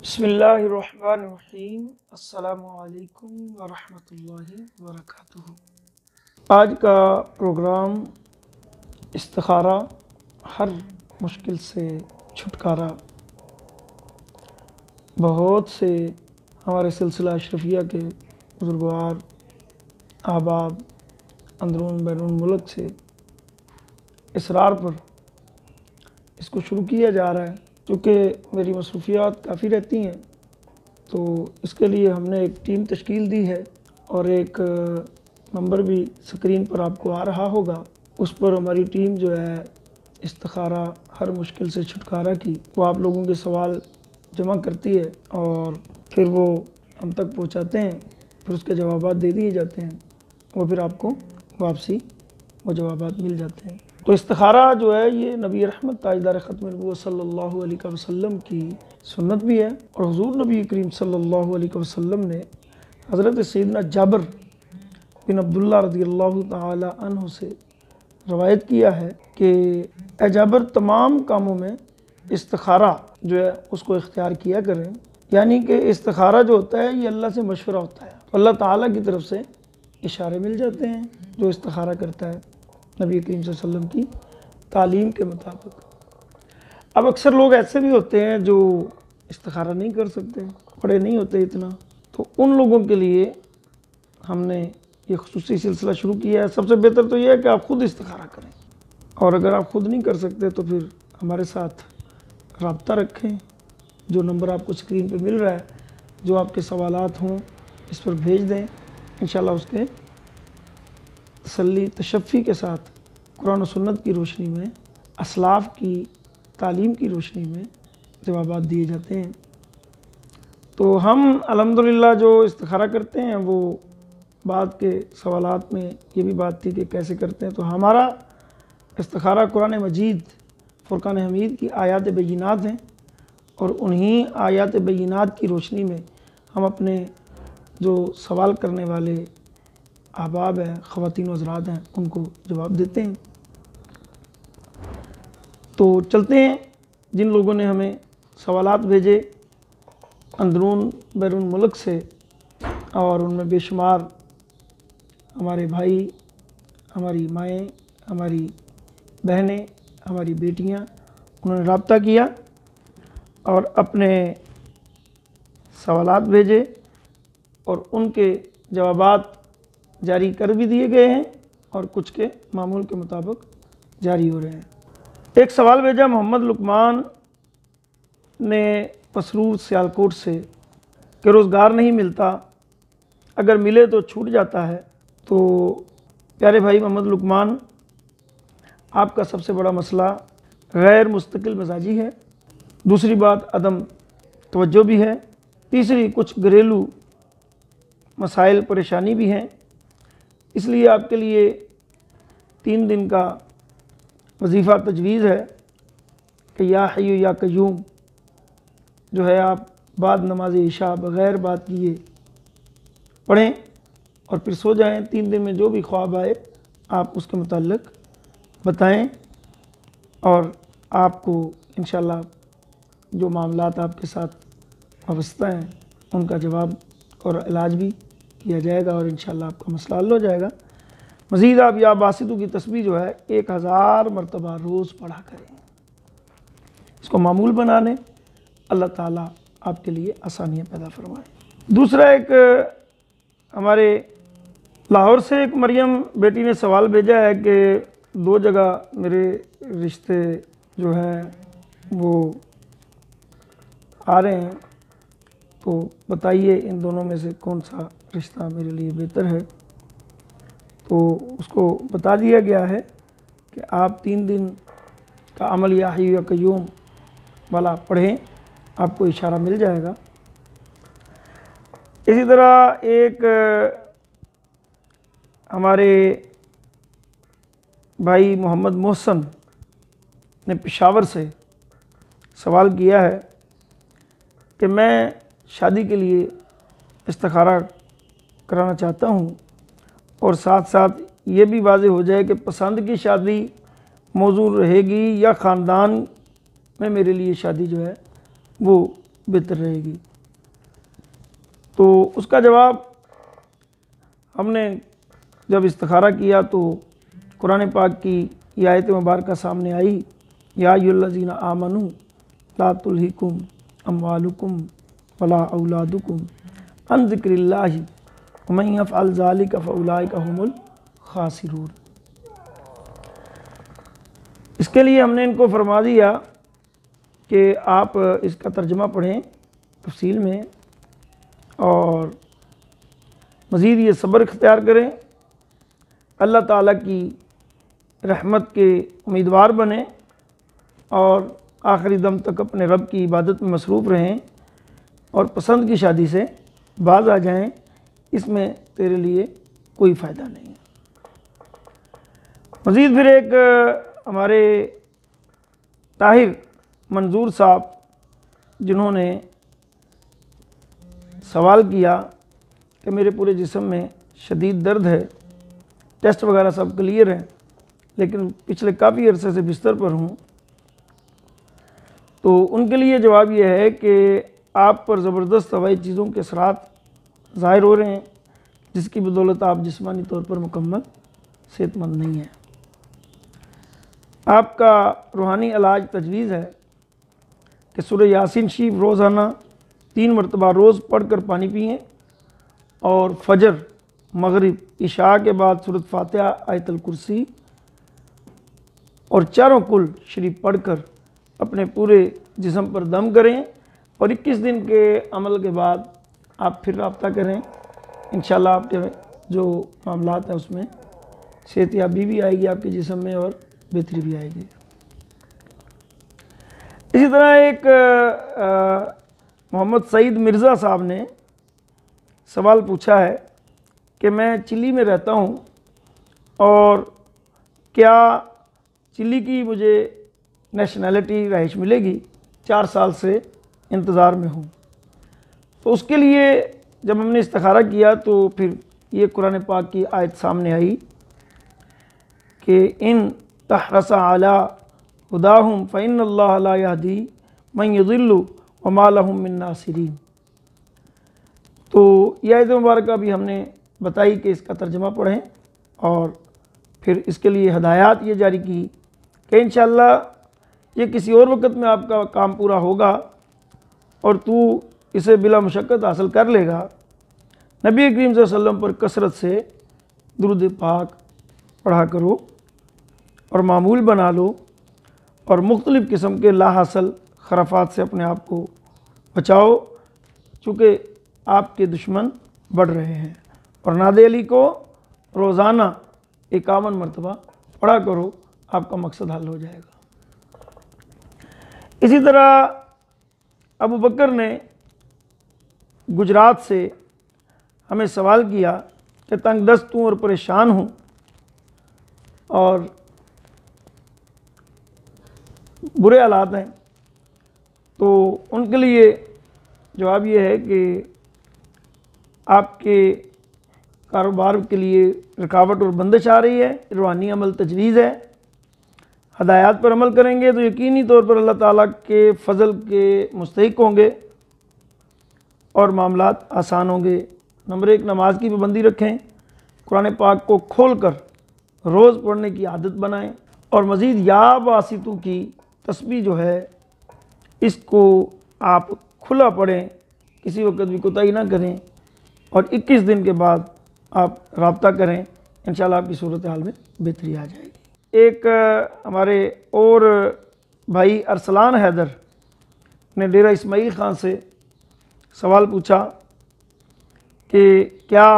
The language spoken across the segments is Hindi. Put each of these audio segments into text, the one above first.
बिस्मिल्लाहिर्रहमानिर्रहीम। अस्सलामुअलैकुम वरहमतुल्लाहि वबरकातुहू। आज का प्रोग्राम इस्तिखारा, हर मुश्किल से छुटकारा। बहुत से हमारे सिलसिला अशरफिया के बुजुर्गवार अहबाब अंदरून बैरून मुल्क से इसरार पर इसको शुरू किया जा रहा है। चूँकि मेरी मसरूफियात काफ़ी रहती हैं तो इसके लिए हमने एक टीम तश्कील दी है और एक नंबर भी स्क्रीन पर आपको आ रहा होगा। उस पर हमारी टीम जो है इस्तिखारा, हर मुश्किल से छुटकारा की, वो आप लोगों के सवाल जमा करती है और फिर वो हम तक पहुंचाते हैं। फिर उसके जवाबात दे दिए जाते हैं, वो फिर आपको वापसी वो जवाबात मिल जाते हैं। तो इस्तिखारा जो है ये नबी रहमत ताजदार ख़त्म नबुव्वत सल्लल्लाहु अलैहि वसल्लम की सुन्नत भी है और हुज़ूर नबी करीम सल्लल्लाहु अलैहि वसल्लम ने हज़रत सैयदना जाबिर बिन अब्दुल्लाह रज़ियल्लाहु ताला अन्हु से रवायत किया है कि ए जाबिर, तमाम कामों में इस्तिखारा जो है उसको इख्तियार किया करें। यानी कि इस्तिखारा जो होता है ये अल्लाह से मशवरा होता है, तो अल्लाह ताला की तरफ से इशारे मिल जाते हैं जो इस्तिखारा करता है नबी करीम सल्लल्लाहु अलैहि वसल्लम की तालीम के मुताबिक। अब अक्सर लोग ऐसे भी होते हैं जो इस्तिखारा नहीं कर सकते, पढ़े नहीं होते इतना, तो उन लोगों के लिए हमने ये खुसूसी सिलसिला शुरू किया है। सबसे बेहतर तो ये है कि आप ख़ुद इस्तिखारा करें, और अगर आप ख़ुद नहीं कर सकते तो फिर हमारे साथ रब्ता रखें। जो नंबर आपको स्क्रीन पे मिल रहा है, जो आपके सवालात हों इस पर भेज दें। इंशाल्लाह उसके तसल्ली तशफ़ी के साथ कुरान और सुन्नत की रोशनी में, असलाफ़ की तालीम की रोशनी में जवाबात दिए जाते हैं। तो हम अल्हम्दुलिल्लाह जो इस्तिखारा करते हैं वो बाद के सवालात में ये भी बात थी कि कैसे करते हैं। तो हमारा इस्तिखारा कुरान मजीद फ़ुरक़ान हमीद की आयात बय्यिनात हैं और उन्हीं आयात बय्यिनात की रोशनी में हम अपने जो सवाल करने वाले अहबाब हैं, ख़वातीन व हज़रात हैं, उनको जवाब देते हैं। तो चलते हैं। जिन लोगों ने हमें सवालात भेजे अंदरून बैरून मुल्क से, और उनमें बेशुमार हमारे भाई, हमारी माएँ, हमारी बहनें, हमारी बेटियां, उन्होंने रब्ता किया और अपने सवालात भेजे और उनके जवाबात जारी कर भी दिए गए हैं और कुछ के मामूल के मुताबिक जारी हो रहे हैं। एक सवाल भेजा मोहम्मद लुकमान ने पसरूर सियालकोट से कि रोज़गार नहीं मिलता, अगर मिले तो छूट जाता है। तो प्यारे भाई मोहम्मद लुकमान, आपका सबसे बड़ा मसला गैर मुस्तकिल मिजाजी है। दूसरी बात अदम तवज्जो भी है। तीसरी कुछ घरेलू मसाइल परेशानी भी हैं। इसलिए आपके लिए 3 दिन का वजीफ़ा तजवीज़ है कि या हय्यु या क़य्यूम जो है आप बाद नमाज इशा बग़ैर बात किए पढ़ें और फिर सो जाएं। 3 दिन में जो भी ख्वाब आए आप उसके मुताल्लिक़ बताएं और आपको इंशाल्लाह जो मामलात आपके साथ वाबस्ता हैं उनका जवाब और इलाज भी किया जाएगा और इंशाल्लाह आपका मसला हल हो जाएगा। मज़ीद आप या बासितु की तस्बीह जो है 1000 मरतबा रोज़ पढ़ा करें। इसको मामूल बना लें, अल्लाह ताला आपके लिए आसानियाँ पैदा फरमाए। दूसरा एक हमारे लाहौर से एक मरियम बेटी ने सवाल भेजा है कि 2 जगह मेरे रिश्ते जो हैं वो आ रहे हैं, तो बताइए इन दोनों में से कौन सा रिश्ता मेरे लिए बेहतर है। तो उसको बता दिया गया है कि आप 3 दिन का अमल या हय्यु या क़य्यूम वाला पढ़ें, आपको इशारा मिल जाएगा। इसी तरह एक हमारे भाई मोहम्मद मोहसन ने पेशावर से सवाल किया है कि मैं शादी के लिए इस्तिखारा कराना चाहता हूँ और साथ साथ ये भी वाज़ेह हो जाए कि पसंद की शादी मौजूद रहेगी या ख़ानदान में मेरे लिए शादी जो है वो बेहतर रहेगी। तो उसका जवाब हमने जब इस्तिखारा किया तो कुरान पाक की ये आयत मुबारक सामने आई, या अय्युहल्लज़ीना आमनू ला तुल्हिकुम अम्वालुकुम वला औलादुकुम अन ज़िक्रिल्लाहि व मन यफ़अल ज़ालिका फ़उलाइका हुमुल ख़ासिरून। इसके लिए हमने इनको फरमा दिया कि आप इसका तर्जुमा पढ़ें तफसील में और मज़ीद ये सब्र इख्तियार करें, अल्लाह ताला की रहमत के उम्मीदवार बने और आखिरी दम तक अपने रब की इबादत में मसरूफ़ रहें और पसंद की शादी से बाज आ जाएं। इसमें तेरे लिए कोई फ़ायदा नहीं है। मज़ीद फिर एक हमारे ताहिर मंजूर साहब जिन्होंने सवाल किया कि मेरे पूरे जिस्म में शदीद दर्द है, टेस्ट वगैरह सब क्लियर हैं, लेकिन पिछले काफ़ी अरसे से बिस्तर पर हूँ। तो उनके लिए जवाब यह है कि आप पर ज़बरदस्त हवाई चीज़ों के असरात ज़ाहिर हो रहे हैं, जिसकी बदौलत आप जिस्मानी तौर पर मुकम्मल सेहतमंद नहीं हैं। आपका रूहानी इलाज तजवीज़ है कि सूरह यासीन शरीफ रोज़ाना 3 मरतबा रोज़ पढ़ कर पानी पिएँ और फजर, मगरिब, इशा के बाद सूरत फातिहा, आयतुल कुर्सी और चारों कुल शरीफ पढ़कर अपने पूरे जिस्म पर दम करें और 21 दिन के अमल के बाद आप फिर रब्ता करें। इंशाल्लाह आपके जो मामलात हैं उसमें सेहतयाबी भी आएगी आपके जिस्म में और बेहतरी भी आएगी। इसी तरह एक मोहम्मद सईद मिर्ज़ा साहब ने सवाल पूछा है कि मैं चिली में रहता हूँ और क्या चिली की मुझे नेशनैलिटी रहाइश मिलेगी, 4 साल से इंतज़ार में हूँ। तो उसके लिए जब हमने इस्तिखारा किया तो फिर ये कुरान पाक की आयत सामने आई कि इन तहरसा अला हुदाहुम फ़इन्नल्लाह ला यहदी मन युदिल्लु व मा लहुम मिन नासिरीन। तो यह आयत मुबारक भी हमने बताई कि इसका तर्जुमा पढ़ें और फिर इसके लिए हदायत ये जारी की कि इंशाअल्लाह ये किसी और वक्त में आपका काम पूरा होगा और तू इसे बिला मुशक्क़त हासिल कर लेगा। नबी करीम सल्लल्लाहु अलैहि वसल्लम पर कसरत से दुरूद पाक पढ़ा करो और मामूल बना लो और मुख्तलिफ़ किस्म के लाहासिल खराफात से अपने आप को बचाओ, चूँकि आपके दुश्मन बढ़ रहे हैं। और नादे अली को रोज़ाना 51 मरतबा पढ़ा करो, आपका मकसद हल हो जाएगा। इसी तरह अबू बकर ने गुजरात से हमें सवाल किया कि तंग दस्त हूँ और परेशान हूँ और बुरे हालात हैं। तो उनके लिए जवाब ये है कि आपके कारोबार के लिए रुकावट और बंदिश आ रही है, रूहानी अमल तजवीज़ है, हदायत पर अमल करेंगे तो यकीनी तौर पर अल्लाह ताला के फ़ज़ल के मुस्तहिक होंगे और मामलात आसान होंगे। नंबर 1, नमाज की पाबंदी रखें, कुरान पाक को खोल कर रोज़ पढ़ने की आदत बनाएं और मज़ीद या वासितु की तस्बीह जो है इसको आप खुला पढ़ें, किसी वक्त भी कोताही ना करें और 21 दिन के बाद आप रब्ता करें, इंशाल्लाह आपकी सूरत हाल में बेहतरी आ जाएगी। एक हमारे और भाई अरसलान हैदर ने डेरा इस्माइल ख़ान से सवाल पूछा कि क्या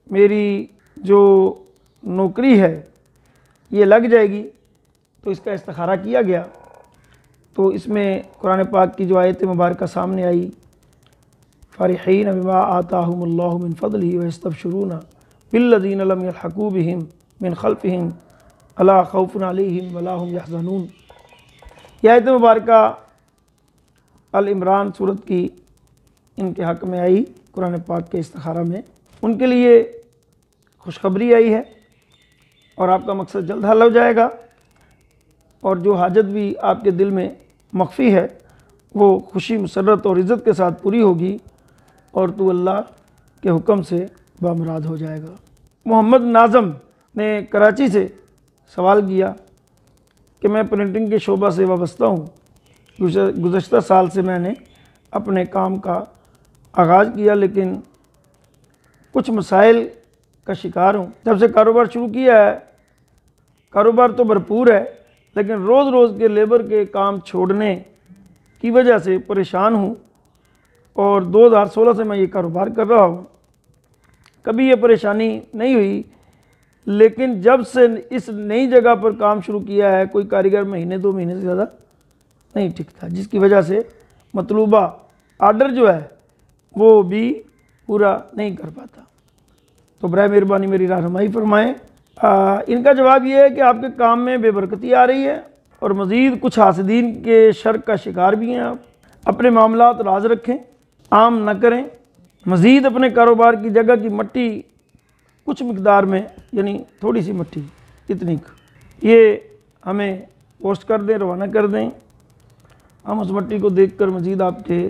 मेरी जो नौकरी है ये लग जाएगी। तो इसका इस्तिखारा किया गया तो इसमें कुरान पाक की जो आयत मुबारक सामने आई, फ़रिहीन बिमा आताहुमुल्लाहु मिन फ़ज़लिही व यस्तबशिरून बिल्लज़ीना लम यल्हक़ू बिहिम मिन ख़ल्फ़िहिम अला खौफ़ुन अलैहिम वला हुम यहज़नून। यह आयत मुबारक अल इमरान सूरत की इनके हक़ में आई कुरान पाक के इस्तिखारा में। उनके लिए खुशखबरी आई है और आपका मकसद जल्द हल हो जाएगा और जो हाजत भी आपके दिल में मख्फ़ी है वो खुशी मसरत और इज़्ज़त के साथ पूरी होगी और तू अल्लाह के हुक्म से बामुराद हो जाएगा। मोहम्मद नाज़म ने कराची से सवाल किया कि मैं प्रिंटिंग के शोबा से वाबस्ता हूँ। गुज़श्ता साल से मैंने अपने काम का आगाज़ किया, लेकिन कुछ मसाइल का शिकार हूँ। जब से कारोबार शुरू किया है, कारोबार तो भरपूर है, लेकिन रोज़ रोज़ के लेबर के काम छोड़ने की वजह से परेशान हूँ और 2016 से मैं ये कारोबार कर रहा हूँ। कभी ये परेशानी नहीं हुई, लेकिन जब से इस नई जगह पर काम शुरू किया है, कोई कारीगर महीने 2 महीने से ज़्यादा नहीं टिकता, जिसकी वजह से मतलूबा आर्डर जो है वो भी पूरा नहीं कर पाता। तो बराए मेहरबानी मेरी रहनुमाई फरमाएँ। इनका जवाब ये है कि आपके काम में बेबरकती आ रही है और मज़ीद कुछ हासिदीन के शर का शिकार भी हैं। आप अपने मामलात राज रखें, आम न करें। मज़ीद अपने कारोबार की जगह की मट्टी कुछ मिकदार में, यानी थोड़ी सी मट्टी इतनी, ये हमें पोस्ट कर दें, रवाना कर दें। हम उस मट्टी को देखकर मज़ीद आपके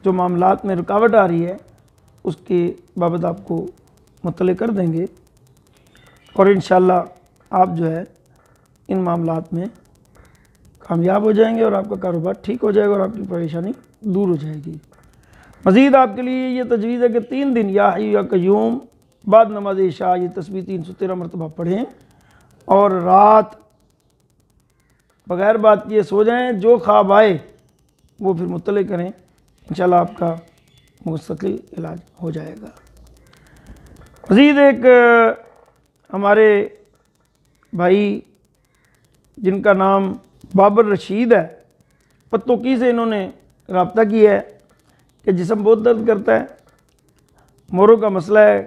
जो मामलात में रुकावट आ रही है उसके बाबत आपको मुत्तले कर देंगे और इंशाअल्लाह आप जो है इन मामलात में कामयाब हो जाएंगे और आपका कारोबार ठीक हो जाएगा और आपकी परेशानी दूर हो जाएगी। मज़ीद आपके लिए ये तजवीज़ है कि 3 दिन या हय्यू या क़य्यूम बाद नमाज इशा ये तस्बीह 313 मरतबा पढ़ें और रात बग़ैर बात किए सो जाएं। जो ख्वाब आए वो फिर मुत्तले करें, इंशाअल्लाह आपका मुस्तकिल इलाज हो जाएगा। मज़ीद एक हमारे भाई जिनका नाम बाबर रशीद है, पत्तोकी से इन्होंने रब्ता किया है कि जिस्म बहुत दर्द करता है, मोरों का मसला है,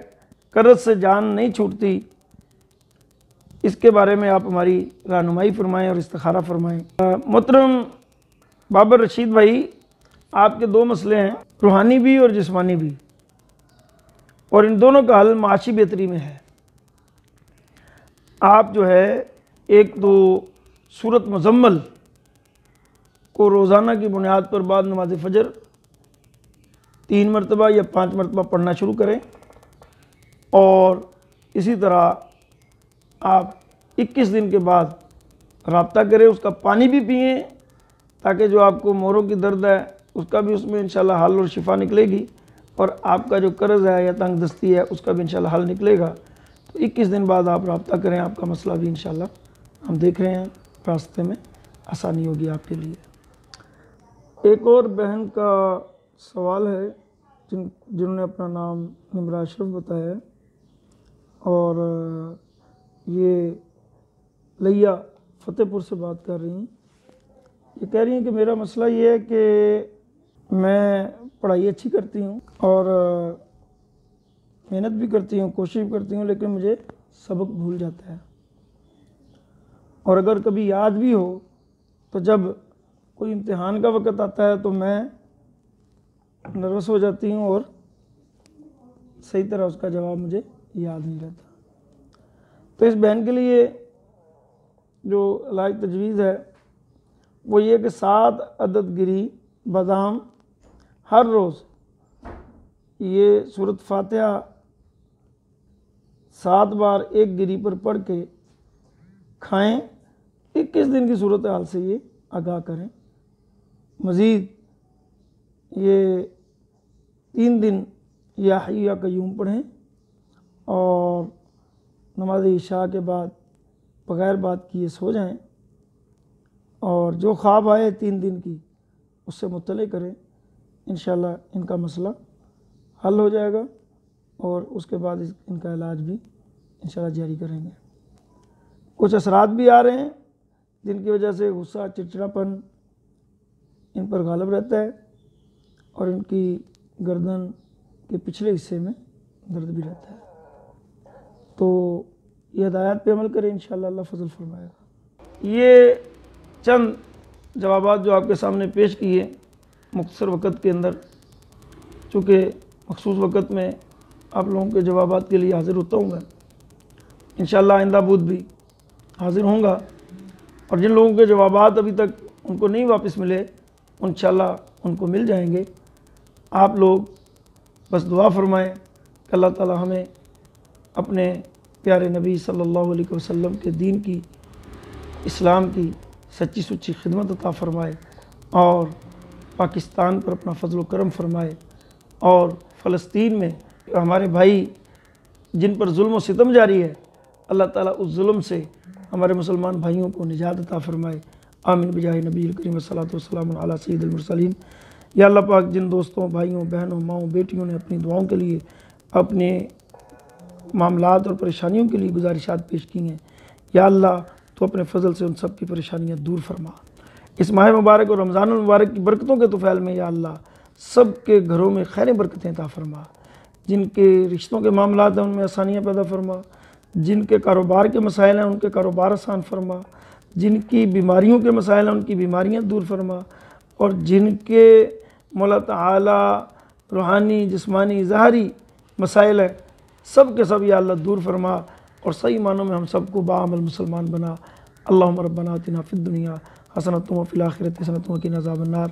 कर्ज से जान नहीं छूटती। इसके बारे में आप हमारी रहनुमाई फरमाएँ और इस्तिखारा फरमाएँ। मोहतरम बाबर रशीद भाई, आपके 2 मसले हैं, रूहानी भी और जिस्मानी भी, और इन दोनों का हल माशी बेहतरी में है। आप जो है एक तो सूरत मुज़म्मल को रोज़ाना की बुनियाद पर बाद नमाज फ़जर 3 मरतबा या 5 मरतबा पढ़ना शुरू करें और इसी तरह आप 21 दिन के बाद रब्ता करें। उसका पानी भी पिएँ ताकि जो आपको मोरों की दर्द है उसका भी उसमें इंशाल्लाह हल और शिफा निकलेगी और आपका जो कर्ज़ है या तंग दस्ती है उसका भी इंशाल्लाह हल निकलेगा। तो 21 दिन बाद आप रब्ता करें, आपका मसला भी इंशाल्लाह हम देख रहे हैं रास्ते में आसानी होगी आपके लिए। एक और बहन का सवाल है जिन्होंने अपना नाम निमरा अशरफ बताया है और ये लिया फ़तेहपुर से बात कर रही हैं। ये कह रही हैं कि मेरा मसला ये है कि मैं पढ़ाई अच्छी करती हूँ और मेहनत भी करती हूँ, कोशिश भी करती हूँ, लेकिन मुझे सबक भूल जाता है और अगर कभी याद भी हो तो जब कोई इम्तिहान का वक़्त आता है तो मैं नर्वस हो जाती हूँ और सही तरह उसका जवाब मुझे याद नहीं रहता। तो इस बहन के लिए जो इलाज तजवीज़ है वो ये कि 7 अदद गिरी बादाम हर रोज़ ये सूरत फातिहा 7 बार एक गिरी पर पढ़ के खाएं। 21 दिन की सूरत हाल से ये आगाह करें। मज़ीद ये 3 दिन या हय्यू या क़य्यूम पढ़ें और नमाज इशा के बाद बग़ैर बात किए सो जाएं और जो ख्वाब आए 3 दिन की उससे मुत्तले करें। इंशाअल्लाह इनका मसला हल हो जाएगा और उसके बाद इनका इलाज भी इंशाअल्लाह जारी करेंगे। कुछ असरात भी आ रहे हैं जिनकी वजह से गुस्सा, चिड़चिड़ापन इन पर गालिब रहता है और इनकी गर्दन के पिछले हिस्से में दर्द भी रहता है। तो ये हिदायत पे अमल करें, इंशाअल्लाह अल्लाह फजल फरमाएगा। ये चंद जवाबात जो आपके सामने पेश किए मुख्तसर वक़्त के अंदर, चूँकि मखसूस वक़्त में आप लोगों के जवाबात के लिए हाज़िर होता हूँ मैं, इंशाअल्लाह आइंदा बुध भी हाज़िर होऊंगा और जिन लोगों के जवाबात अभी तक उनको नहीं वापस मिले इंशाअल्लाह उनको मिल जाएंगे। आप लोग बस दुआ फरमाएं कि अल्लाह ताला हमें अपने प्यारे नबी सल्लल्लाहु अलैहि वसल्लम के दीन की, इस्लाम की सच्ची सुच्ची खिदमत अता फरमाए और पाकिस्तान पर अपना फजल करम फरमाए और फ़लस्तीन में हमारे भाई जिन पर जुल्म व सितम जारी है, अल्लाह ताला उस जुल्म से हमारे मुसलमान भाइयों को निजात अता फरमाए। आमीन बिजाहि नबी करीम सल्लल्लाहु अलैहि अला सय्यिदिल मुरसलीन। या अल्लाह पाक जिन दोस्तों, भाइयों, बहनों, माओं, बेटियों ने अपनी दुआओं के लिए, अपने मामलात और परेशानियों के लिए गुजारिशात पेश की हैं, या अल्लाह तो अपने फ़ज़ल से उन सब की परेशानियाँ दूर फरमा। इस माह मुबारक और रमज़ान मुबारक की बरकतों के तुफ़ैल में या अल्लाह सब के घरों में खैर बरकतें अता फरमा। जिनके रिश्तों के मामलात हैं उनमें आसानियाँ पैदा फरमा, जिनके कारोबार के मसाइल हैं उनके कारोबार आसान फरमा, जिनकी बीमारियों के मसाइल हैं उनकी बीमारियाँ दूर फरमा, और जिनके मौला ताला रूहानी, जिस्मानी, ज़ाहरी मसाइल हैं सब के सब या अल्लाह दूर फरमा और सही मानों में हम सबको बाअमल मुसलमान बना। अल्लाहुम्मा रब्बना आतिना फिद दुनिया हसनतुम व फिल आखिरति हसनतुम व क़िना अज़ाबन्नार।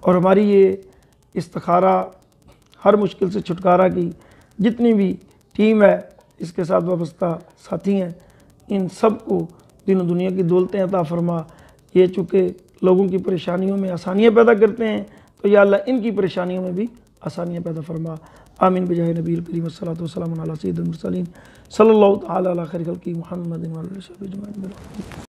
और हमारी ये इस्तिखारा, हर मुश्किल से छुटकारा की जितनी भी टीम है, इसके साथ वाबस्ता साथी हैं, इन सब को दीन दुनिया की दौलतें अता फरमा। ये चूँकि लोगों की परेशानियों में आसानियाँ पैदा करते हैं, तो या अल्लाह इनकी परेशानियों में भी आसानियाँ पैदा फरमा। आमीन बिजाहि नबी करीम सल्लल्लाहु अलैहि वसल्लम अला सय्यिदिल मुरसलीन सल्लल्लाहु तआला अला खैरिल खल्क़ि मुहम्मदिन व आलिहि व सहबिहि अजमईन।